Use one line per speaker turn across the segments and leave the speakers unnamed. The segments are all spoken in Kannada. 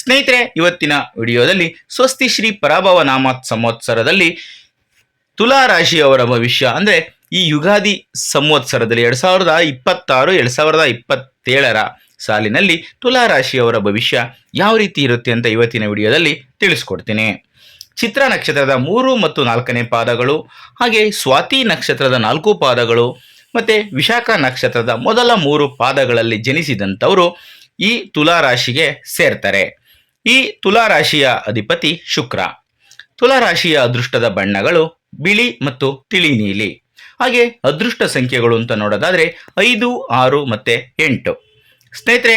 ಸ್ನೇಹಿತರೆ, ಇವತ್ತಿನ ವಿಡಿಯೋದಲ್ಲಿ ಸ್ವಸ್ತಿ ಶ್ರೀ ಪರಾಭವ ನಾಮ ಸಂವತ್ಸರದಲ್ಲಿ ತುಲಾ ರಾಶಿಯವರ ಭವಿಷ್ಯ ಅಂದರೆ ಈ ಯುಗಾದಿ ಸಂವತ್ಸರದಲ್ಲಿ 2026 2027 ಸಾಲಿನಲ್ಲಿ ತುಲಾ ರಾಶಿಯವರ ಭವಿಷ್ಯ ಯಾವ ರೀತಿ ಇರುತ್ತೆ ಅಂತ ಇವತ್ತಿನ ವಿಡಿಯೋದಲ್ಲಿ ತಿಳಿಸ್ಕೊಡ್ತೀನಿ. ಚಿತ್ರ ನಕ್ಷತ್ರದ 3 ಮತ್ತು 4ನೇ ಪಾದಗಳು, ಹಾಗೆ ಸ್ವಾತಿ ನಕ್ಷತ್ರದ 4 ಪಾದಗಳು ಮತ್ತು ವಿಶಾಖ ನಕ್ಷತ್ರದ ಮೊದಲ 3 ಪಾದಗಳಲ್ಲಿ ಜನಿಸಿದಂಥವರು ಈ ತುಲಾ ರಾಶಿಗೆ ಸೇರ್ತಾರೆ. ಈ ತುಲಾ ರಾಶಿಯ ಅಧಿಪತಿ ಶುಕ್ರ. ತುಲಾ ರಾಶಿಯ ಅದೃಷ್ಟದ ಬಣ್ಣಗಳು ಬಿಳಿ ಮತ್ತು ತಿಳಿ ನೀಲಿ. ಹಾಗೆ ಅದೃಷ್ಟ ಸಂಖ್ಯೆಗಳು ಅಂತ ನೋಡೋದಾದರೆ 5, 6 ಮತ್ತು 8. ಸ್ನೇಹಿತರೆ,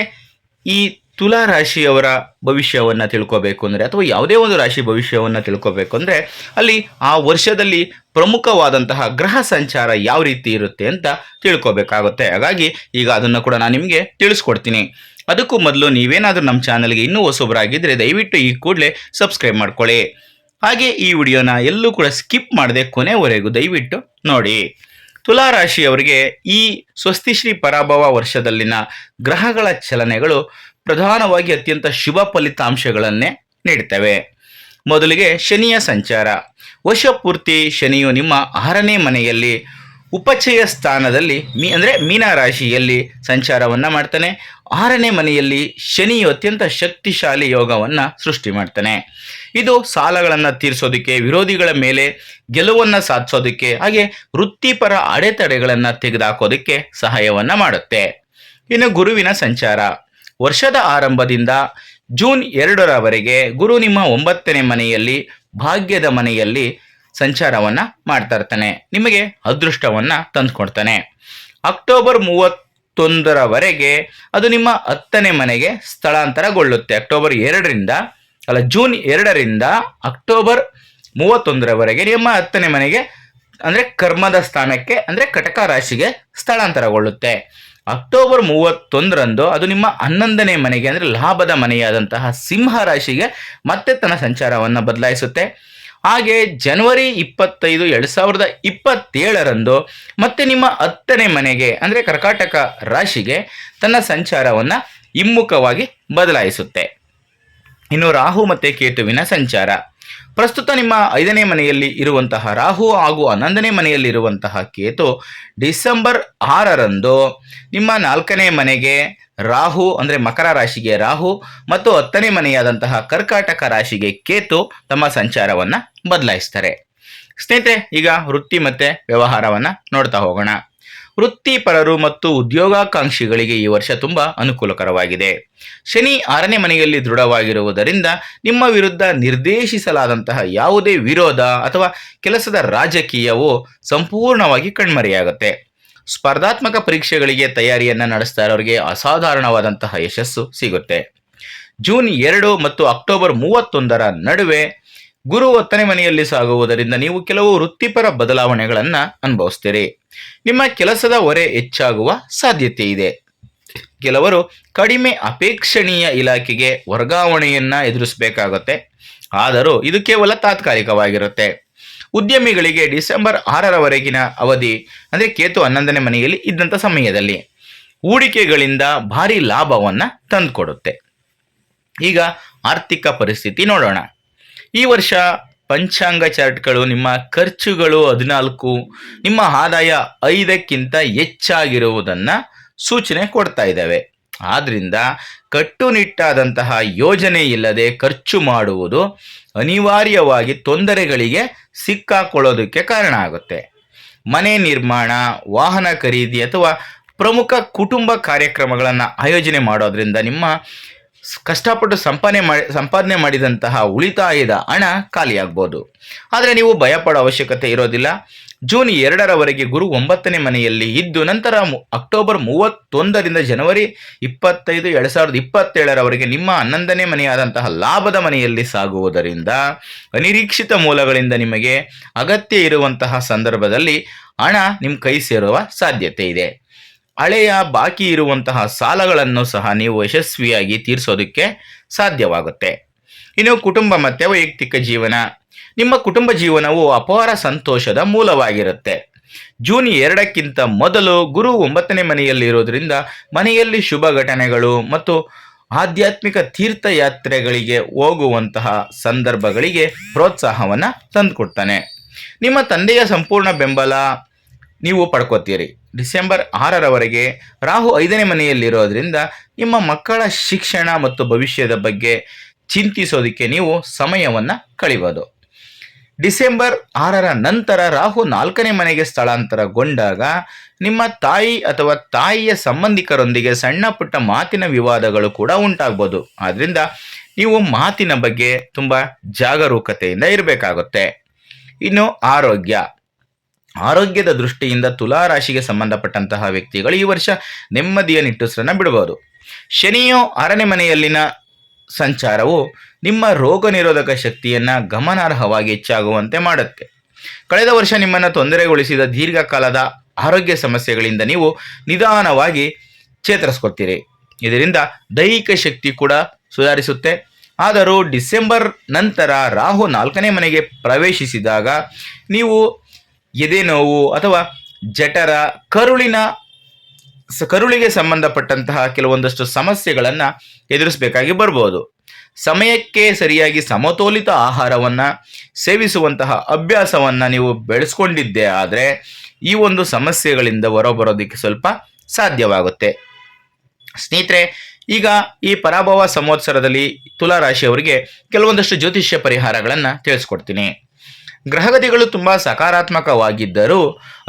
ಈ ತುಲಾ ರಾಶಿಯವರ ಭವಿಷ್ಯವನ್ನು ತಿಳ್ಕೋಬೇಕು ಅಂದರೆ ಅಥವಾ ಯಾವುದೇ ಒಂದು ರಾಶಿ ಭವಿಷ್ಯವನ್ನು ತಿಳ್ಕೋಬೇಕು ಅಂದರೆ ಅಲ್ಲಿ ಆ ವರ್ಷದಲ್ಲಿ ಪ್ರಮುಖವಾದಂತಹ ಗ್ರಹ ಸಂಚಾರ ಯಾವ ರೀತಿ ಇರುತ್ತೆ ಅಂತ ತಿಳ್ಕೋಬೇಕಾಗುತ್ತೆ. ಹಾಗಾಗಿ ಈಗ ಅದನ್ನು ಕೂಡ ನಾನು ನಿಮಗೆ ತಿಳಿಸ್ಕೊಡ್ತೀನಿ. ಅದಕ್ಕೂ ಮೊದಲು ನೀವೇನಾದರೂ ನಮ್ಮ ಚಾನಲ್ಗೆ ಇನ್ನೂ ಹೊಸಬರಾಗಿದ್ದರೆ ದಯವಿಟ್ಟು ಈ ಕೂಡಲೇ ಸಬ್ಸ್ಕ್ರೈಬ್ ಮಾಡ್ಕೊಳ್ಳಿ. ಹಾಗೆ ಈ ವಿಡಿಯೋನ ಎಲ್ಲೂ ಕೂಡ ಸ್ಕಿಪ್ ಮಾಡದೆ ಕೊನೆವರೆಗೂ ದಯವಿಟ್ಟು ನೋಡಿ. ತುಲಾ ರಾಶಿಯವರಿಗೆ ಈ ಸ್ವಸ್ತಿಶ್ರೀ ಪರಾಭವ ವರ್ಷದಲ್ಲಿನ ಗ್ರಹಗಳ ಚಲನೆಗಳು ಪ್ರಧಾನವಾಗಿ ಅತ್ಯಂತ ಶುಭ ಫಲಿತಾಂಶಗಳನ್ನೇ ನೀಡ್ತವೆ. ಮೊದಲಿಗೆ ಶನಿಯ ಸಂಚಾರ. ವರ್ಷಪೂರ್ತಿ ಶನಿಯು ನಿಮ್ಮ 6ನೇ ಮನೆಯಲ್ಲಿ ಉಪಚಯ ಸ್ಥಾನದಲ್ಲಿ ಮೀನ ರಾಶಿಯಲ್ಲಿ ಸಂಚಾರವನ್ನು ಮಾಡ್ತಾನೆ. 6ನೇ ಮನೆಯಲ್ಲಿ ಶನಿಯು ಅತ್ಯಂತ ಶಕ್ತಿಶಾಲಿ ಯೋಗವನ್ನು ಸೃಷ್ಟಿ ಮಾಡ್ತಾನೆ. ಇದು ಸಾಲಗಳನ್ನು ತೀರಿಸೋದಕ್ಕೆ, ವಿರೋಧಿಗಳ ಮೇಲೆ ಗೆಲುವನ್ನು ಸಾಧಿಸೋದಕ್ಕೆ, ಹಾಗೆ ವೃತ್ತಿಪರ ಅಡೆತಡೆಗಳನ್ನು ತೆಗೆದುಹಾಕೋದಕ್ಕೆ ಸಹಾಯವನ್ನು ಮಾಡುತ್ತೆ. ಇನ್ನು ಗುರುವಿನ ಸಂಚಾರ. ವರ್ಷದ ಆರಂಭದಿಂದ ಜೂನ್ 2ರವರೆಗೆ ಗುರು ನಿಮ್ಮ 9ನೇ ಮನೆಯಲ್ಲಿ ಭಾಗ್ಯದ ಮನೆಯಲ್ಲಿ ಸಂಚಾರವನ್ನು ಮಾಡ್ತಾ ಇರ್ತಾನೆ. ನಿಮಗೆ ಅದೃಷ್ಟವನ್ನು ತಂದುಕೊಡ್ತಾನೆ. ಅಕ್ಟೋಬರ್ 31ರವರೆಗೆ ಅದು ನಿಮ್ಮ 10ನೇ ಮನೆಗೆ ಸ್ಥಳಾಂತರಗೊಳ್ಳುತ್ತೆ. ಜೂನ್ 2ರಿಂದ ಅಕ್ಟೋಬರ್ 31ರವರೆಗೆ ನಿಮ್ಮ 10ನೇ ಮನೆಗೆ ಅಂದರೆ ಕರ್ಮದ ಸ್ಥಾನಕ್ಕೆ ಅಂದರೆ ಕಟಕ ರಾಶಿಗೆ ಸ್ಥಳಾಂತರಗೊಳ್ಳುತ್ತೆ. ಅಕ್ಟೋಬರ್ 31ರಂದು ಅದು ನಿಮ್ಮ 11ನೇ ಮನೆಗೆ ಅಂದರೆ ಲಾಭದ ಮನೆಯಾದಂತಹ ಸಿಂಹ ರಾಶಿಗೆ ಮತ್ತೆ ತನ್ನ ಸಂಚಾರವನ್ನು ಬದಲಾಯಿಸುತ್ತೆ. ಹಾಗೆ ಜನವರಿ 25, 2027ರಂದು ಮತ್ತೆ ನಿಮ್ಮ 10ನೇ ಮನೆಗೆ ಅಂದರೆ ಕರ್ಕಾಟಕ ರಾಶಿಗೆ ತನ್ನ ಸಂಚಾರವನ್ನು ಹಿಮ್ಮುಖವಾಗಿ ಬದಲಾಯಿಸುತ್ತೆ. ಇನ್ನು ರಾಹು ಮತ್ತು ಕೇತುವಿನ ಸಂಚಾರ. ಪ್ರಸ್ತುತ ನಿಮ್ಮ 5ನೇ ಮನೆಯಲ್ಲಿ ಇರುವಂತಹ ರಾಹು ಹಾಗೂ 11ನೇ ಮನೆಯಲ್ಲಿ ಇರುವಂತಹ ಕೇತು ಡಿಸೆಂಬರ್ 6ರಂದು ನಿಮ್ಮ 4ನೇ ಮನೆಗೆ ರಾಹು ಅಂದರೆ ಮಕರ ರಾಶಿಗೆ ರಾಹು ಮತ್ತು 10ನೇ ಮನೆಯಾದಂತಹ ಕರ್ಕಾಟಕ ರಾಶಿಗೆ ಕೇತು ತಮ್ಮ ಸಂಚಾರವನ್ನು ಬದಲಾಯಿಸ್ತಾರೆ. ಸ್ನೇಹಿತರೆ, ಈಗ ವೃತ್ತಿ ಮತ್ತು ವ್ಯವಹಾರವನ್ನು ನೋಡ್ತಾ ಹೋಗೋಣ. ವೃತ್ತಿಪರರು ಮತ್ತು ಉದ್ಯೋಗಾಕಾಂಕ್ಷಿಗಳಿಗೆ ಈ ವರ್ಷ ತುಂಬ ಅನುಕೂಲಕರವಾಗಿದೆ. ಶನಿ 6ನೇ ಮನೆಯಲ್ಲಿ ದೃಢವಾಗಿರುವುದರಿಂದ ನಿಮ್ಮ ವಿರುದ್ಧ ನಿರ್ದೇಶಿಸಲಾದಂತಹ ಯಾವುದೇ ವಿರೋಧ ಅಥವಾ ಕೆಲಸದ ರಾಜಕೀಯವು ಸಂಪೂರ್ಣವಾಗಿ ಕಣ್ಮರೆಯಾಗುತ್ತೆ. ಸ್ಪರ್ಧಾತ್ಮಕ ಪರೀಕ್ಷೆಗಳಿಗೆ ತಯಾರಿಯನ್ನು ನಡೆಸ್ತಾ ಇರೋರಿಗೆ ಅಸಾಧಾರಣವಾದಂತಹ ಯಶಸ್ಸು ಸಿಗುತ್ತೆ. ಜೂನ್ 2 ಮತ್ತು ಅಕ್ಟೋಬರ್ 31ರ ನಡುವೆ ಗುರು 10ನೇ ಮನೆಯಲ್ಲಿ ಸಾಗುವುದರಿಂದ ನೀವು ಕೆಲವು ವೃತ್ತಿಪರ ಬದಲಾವಣೆಗಳನ್ನು ಅನುಭವಿಸ್ತೀರಿ. ನಿಮ್ಮ ಕೆಲಸದ ಹೊರೆ ಹೆಚ್ಚಾಗುವ ಸಾಧ್ಯತೆ ಇದೆ. ಕೆಲವರು ಕಡಿಮೆ ಅಪೇಕ್ಷಣೀಯ ಇಲಾಖೆಗೆ ವರ್ಗಾವಣೆಯನ್ನು ಎದುರಿಸಬೇಕಾಗುತ್ತೆ. ಆದರೂ ಇದು ಕೇವಲ ತಾತ್ಕಾಲಿಕವಾಗಿರುತ್ತೆ. ಉದ್ಯಮಿಗಳಿಗೆ ಡಿಸೆಂಬರ್ 6ರವರೆಗಿನ ಅವಧಿ ಅಂದರೆ ಕೇತು 11ನೇ ಮನೆಯಲ್ಲಿ ಇದ್ದಂಥ ಸಮಯದಲ್ಲಿ ಹೂಡಿಕೆಗಳಿಂದ ಭಾರಿ ಲಾಭವನ್ನು ತಂದುಕೊಡುತ್ತೆ. ಈಗ ಆರ್ಥಿಕ ಪರಿಸ್ಥಿತಿ ನೋಡೋಣ. ಈ ವರ್ಷ ಪಂಚಾಂಗ ಚಾರ್ಟ್ಗಳು ನಿಮ್ಮ ಖರ್ಚುಗಳು 14, ನಿಮ್ಮ ಆದಾಯ 5ಕ್ಕಿಂತ ಹೆಚ್ಚಾಗಿರುವುದನ್ನು ಸೂಚನೆ ಕೊಡ್ತಾ ಇದ್ದಾವೆ. ಆದ್ದರಿಂದ ಕಟ್ಟುನಿಟ್ಟಾದಂತಹ ಯೋಜನೆ ಇಲ್ಲದೆ ಖರ್ಚು ಮಾಡುವುದು ಅನಿವಾರ್ಯವಾಗಿ ತೊಂದರೆಗಳಿಗೆ ಸಿಕ್ಕಾಕೊಳ್ಳೋದಕ್ಕೆ ಕಾರಣ ಆಗುತ್ತೆ. ಮನೆ ನಿರ್ಮಾಣ, ವಾಹನ ಖರೀದಿ ಅಥವಾ ಪ್ರಮುಖ ಕುಟುಂಬ ಕಾರ್ಯಕ್ರಮಗಳನ್ನು ಆಯೋಜನೆ ಮಾಡೋದ್ರಿಂದ ನಿಮ್ಮ ಕಷ್ಟಪಟ್ಟು ಸಂಪಾದನೆ ಮಾಡಿದಂತಹ ಉಳಿತಾಯದ ಹಣ ಖಾಲಿಯಾಗ್ಬೋದು. ಆದರೆ ನೀವು ಭಯಪಡೋ ಅವಶ್ಯಕತೆ ಇರೋದಿಲ್ಲ. ಜೂನ್ 2ರವರೆಗೆ ಗುರು 9ನೇ ಮನೆಯಲ್ಲಿ ಇದ್ದು ನಂತರ ಅಕ್ಟೋಬರ್ 31ರಿಂದ ಜನವರಿ 25, 2027ರವರೆಗೆ ನಿಮ್ಮ 11ನೇ ಮನೆಯಾದಂತಹ ಲಾಭದ ಮನೆಯಲ್ಲಿ ಸಾಗುವುದರಿಂದ ಅನಿರೀಕ್ಷಿತ ಮೂಲಗಳಿಂದ ನಿಮಗೆ ಅಗತ್ಯ ಇರುವಂತಹ ಸಂದರ್ಭದಲ್ಲಿ ಹಣ ನಿಮ್ಮ ಕೈ ಸೇರುವ ಸಾಧ್ಯತೆ ಇದೆ. ಹಳೆಯ ಬಾಕಿ ಇರುವಂತಹ ಸಾಲಗಳನ್ನು ಸಹ ನೀವು ಯಶಸ್ವಿಯಾಗಿ ತೀರಿಸೋದಕ್ಕೆ ಸಾಧ್ಯವಾಗುತ್ತೆ. ಇನ್ನು ಕುಟುಂಬ ಮತ್ತು ವೈಯಕ್ತಿಕ ಜೀವನ. ನಿಮ್ಮ ಕುಟುಂಬ ಜೀವನವು ಅಪಾರ ಸಂತೋಷದ ಮೂಲವಾಗಿರುತ್ತೆ. ಜೂನ್ 2ಕ್ಕಿಂತ ಮೊದಲು ಗುರು 9ನೇ ಮನೆಯಲ್ಲಿ ಇರೋದ್ರಿಂದ ಮನೆಯಲ್ಲಿ ಶುಭ ಘಟನೆಗಳು ಮತ್ತು ಆಧ್ಯಾತ್ಮಿಕ ತೀರ್ಥಯಾತ್ರೆಗಳಿಗೆ ಹೋಗುವಂತಹ ಸಂದರ್ಭಗಳಿಗೆ ಪ್ರೋತ್ಸಾಹವನ್ನು ತಂದುಕೊಡ್ತಾನೆ. ನಿಮ್ಮ ತಂದೆಯ ಸಂಪೂರ್ಣ ಬೆಂಬಲ ನೀವು ಪಡ್ಕೋತೀರಿ. ಡಿಸೆಂಬರ್ 6ರವರೆಗೆ ರಾಹು 5ನೇ ಮನೆಯಲ್ಲಿರೋದ್ರಿಂದ ನಿಮ್ಮ ಮಕ್ಕಳ ಶಿಕ್ಷಣ ಮತ್ತು ಭವಿಷ್ಯದ ಬಗ್ಗೆ ಚಿಂತಿಸೋದಕ್ಕೆ ನೀವು ಸಮಯವನ್ನು ಕಳಿಬೋದು. ಡಿಸೆಂಬರ್ 6ರ ನಂತರ ರಾಹು 4ನೇ ಮನೆಗೆ ಸ್ಥಳಾಂತರಗೊಂಡಾಗ ನಿಮ್ಮ ತಾಯಿ ಅಥವಾ ತಾಯಿಯ ಸಂಬಂಧಿಕರೊಂದಿಗೆ ಸಣ್ಣ ಪುಟ್ಟ ಮಾತಿನ ವಿವಾದಗಳು ಕೂಡ ಉಂಟಾಗ್ಬೋದು. ಆದ್ದರಿಂದ ನೀವು ಮಾತಿನ ಬಗ್ಗೆ ತುಂಬ ಜಾಗರೂಕತೆಯಿಂದ ಇರಬೇಕಾಗುತ್ತೆ. ಇನ್ನು ಆರೋಗ್ಯದ ದೃಷ್ಟಿಯಿಂದ ತುಲಾ ರಾಶಿಗೆ ಸಂಬಂಧಪಟ್ಟಂತಹ ವ್ಯಕ್ತಿಗಳು ಈ ವರ್ಷ ನೆಮ್ಮದಿಯ ನಿಟ್ಟುಸಿರನ್ನು ಬಿಡಬಹುದು. ಶನಿಯು 6ನೇ ಮನೆಯಲ್ಲಿನ ಸಂಚಾರವು ನಿಮ್ಮ ರೋಗ ನಿರೋಧಕ ಶಕ್ತಿಯನ್ನು ಗಮನಾರ್ಹವಾಗಿ ಹೆಚ್ಚಾಗುವಂತೆ ಮಾಡುತ್ತೆ. ಕಳೆದ ವರ್ಷ ನಿಮ್ಮನ್ನು ತೊಂದರೆಗೊಳಿಸಿದ ದೀರ್ಘಕಾಲದ ಆರೋಗ್ಯ ಸಮಸ್ಯೆಗಳಿಂದ ನೀವು ನಿಧಾನವಾಗಿ ಚೇತರಿಸ್ಕೊಳ್ತೀರಿ. ಇದರಿಂದ ದೈಹಿಕ ಶಕ್ತಿ ಕೂಡ ಸುಧಾರಿಸುತ್ತೆ. ಆದರೂ ಡಿಸೆಂಬರ್ ನಂತರ ರಾಹು 4ನೇ ಮನೆಗೆ ಪ್ರವೇಶಿಸಿದಾಗ ನೀವು ಎದೆ ನೋವು ಅಥವಾ ಜಠರ ಕರುಳಿಗೆ ಸಂಬಂಧಪಟ್ಟಂತಹ ಕೆಲವೊಂದಷ್ಟು ಸಮಸ್ಯೆಗಳನ್ನು ಎದುರಿಸಬೇಕಾಗಿ ಬರ್ಬೋದು. ಸಮಯಕ್ಕೆ ಸರಿಯಾಗಿ ಸಮತೋಲಿತ ಆಹಾರವನ್ನು ಸೇವಿಸುವಂತಹ ಅಭ್ಯಾಸವನ್ನು ನೀವು ಬೆಳೆಸ್ಕೊಂಡಿದ್ದೇ ಆದರೆ ಈ ಒಂದು ಸಮಸ್ಯೆಗಳಿಂದ ಹೊರಬರೋದಕ್ಕೆ ಸ್ವಲ್ಪ ಸಾಧ್ಯವಾಗುತ್ತೆ. ಸ್ನೇಹಿತರೆ, ಈಗ ಈ ಪರಾಭವ ಸಂವತ್ಸರದಲ್ಲಿ ತುಲಾ ರಾಶಿಯವರಿಗೆ ಕೆಲವೊಂದಷ್ಟು ಜ್ಯೋತಿಷ್ಯ ಪರಿಹಾರಗಳನ್ನು ತಿಳಿಸ್ಕೊಡ್ತೀನಿ. ಗ್ರಹಗತಿಗಳು ತುಂಬ ಸಕಾರಾತ್ಮಕವಾಗಿದ್ದರೂ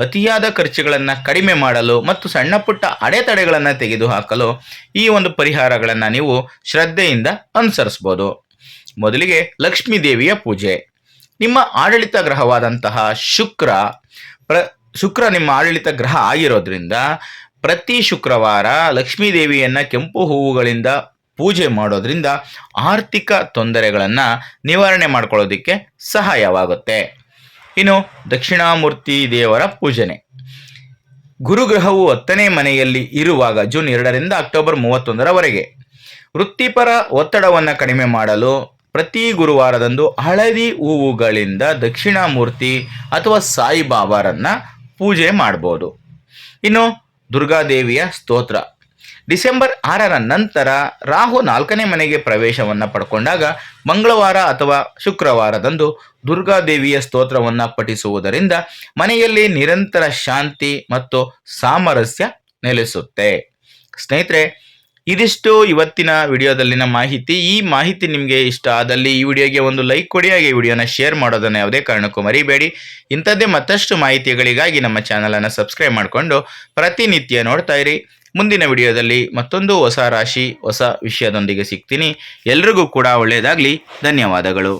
ಅತಿಯಾದ ಖರ್ಚುಗಳನ್ನು ಕಡಿಮೆ ಮಾಡಲು ಮತ್ತು ಸಣ್ಣ ಪುಟ್ಟ ಅಡೆತಡೆಗಳನ್ನು ತೆಗೆದುಹಾಕಲು ಈ ಒಂದು ಪರಿಹಾರಗಳನ್ನು ನೀವು ಶ್ರದ್ಧೆಯಿಂದ ಅನುಸರಿಸ್ಬೋದು. ಮೊದಲಿಗೆ ಲಕ್ಷ್ಮೀ ದೇವಿಯ ಪೂಜೆ. ನಿಮ್ಮ ಆಡಳಿತ ಗ್ರಹವಾದಂತಹ ಶುಕ್ರ ನಿಮ್ಮ ಆಡಳಿತ ಗ್ರಹ ಆಗಿರೋದ್ರಿಂದ ಪ್ರತಿ ಶುಕ್ರವಾರ ಲಕ್ಷ್ಮೀ ದೇವಿಯನ್ನು ಕೆಂಪು ಹೂವುಗಳಿಂದ ಪೂಜೆ ಮಾಡೋದ್ರಿಂದ ಆರ್ಥಿಕ ತೊಂದರೆಗಳನ್ನು ನಿವಾರಣೆ ಮಾಡ್ಕೊಳ್ಳೋದಕ್ಕೆ ಸಹಾಯವಾಗುತ್ತೆ. ಇನ್ನು ದಕ್ಷಿಣಾಮೂರ್ತಿ ದೇವರ ಪೂಜನೆ. ಗುರುಗ್ರಹವು 10ನೇ ಮನೆಯಲ್ಲಿ ಇರುವಾಗ ಜೂನ್ 2ರಿಂದ ಅಕ್ಟೋಬರ್ 31ರವರೆಗೆ ವೃತ್ತಿಪರ ಒತ್ತಡವನ್ನು ಕಡಿಮೆ ಮಾಡಲು ಪ್ರತಿ ಗುರುವಾರದಂದು ಹಳದಿ ಹೂವುಗಳಿಂದ ದಕ್ಷಿಣಾಮೂರ್ತಿ ಅಥವಾ ಸಾಯಿಬಾಬಾರನ್ನು ಪೂಜೆ ಮಾಡ್ಬೋದು. ಇನ್ನು ದುರ್ಗಾದೇವಿಯ ಸ್ತೋತ್ರ. ಡಿಸೆಂಬರ್ 6ರ ನಂತರ ರಾಹು 4ನೇ ಮನೆಗೆ ಪ್ರವೇಶವನ್ನು ಪಡ್ಕೊಂಡಾಗ ಮಂಗಳವಾರ ಅಥವಾ ಶುಕ್ರವಾರದಂದು ದುರ್ಗಾದೇವಿಯ ಸ್ತೋತ್ರವನ್ನು ಪಠಿಸುವುದರಿಂದ ಮನೆಯಲ್ಲಿ ನಿರಂತರ ಶಾಂತಿ ಮತ್ತು ಸಾಮರಸ್ಯ ನೆಲೆಸುತ್ತೆ. ಸ್ನೇಹಿತರೆ, ಇದಿಷ್ಟು ಇವತ್ತಿನ ವಿಡಿಯೋದಲ್ಲಿನ ಮಾಹಿತಿ. ಈ ಮಾಹಿತಿ ನಿಮಗೆ ಇಷ್ಟ ಆದಲ್ಲಿ ಈ ವಿಡಿಯೋಗೆ ಒಂದು ಲೈಕ್ ಕೊಡಿ, ಹಾಗೆ ಈ ವಿಡಿಯೋನ ಶೇರ್ ಮಾಡೋದನ್ನು ಯಾವುದೇ ಕಾರಣಕ್ಕೂ ಮರಿಬೇಡಿ. ಇಂಥದ್ದೇ ಮತ್ತಷ್ಟು ಮಾಹಿತಿಗಳಿಗಾಗಿ ನಮ್ಮ ಚಾನಲನ್ನು ಸಬ್ಸ್ಕ್ರೈಬ್ ಮಾಡಿಕೊಂಡು ಪ್ರತಿನಿತ್ಯ ನೋಡ್ತಾ ಇರಿ. ಮುಂದಿನ ವಿಡಿಯೋದಲ್ಲಿ ಮತ್ತೊಂದು ಹೊಸ ರಾಶಿ ಹೊಸ ವಿಷಯದೊಂದಿಗೆ ಸಿಗ್ತೀನಿ. ಎಲ್ರಿಗೂ ಕೂಡ ಒಳ್ಳೆಯದಾಗಲಿ. ಧನ್ಯವಾದಗಳು.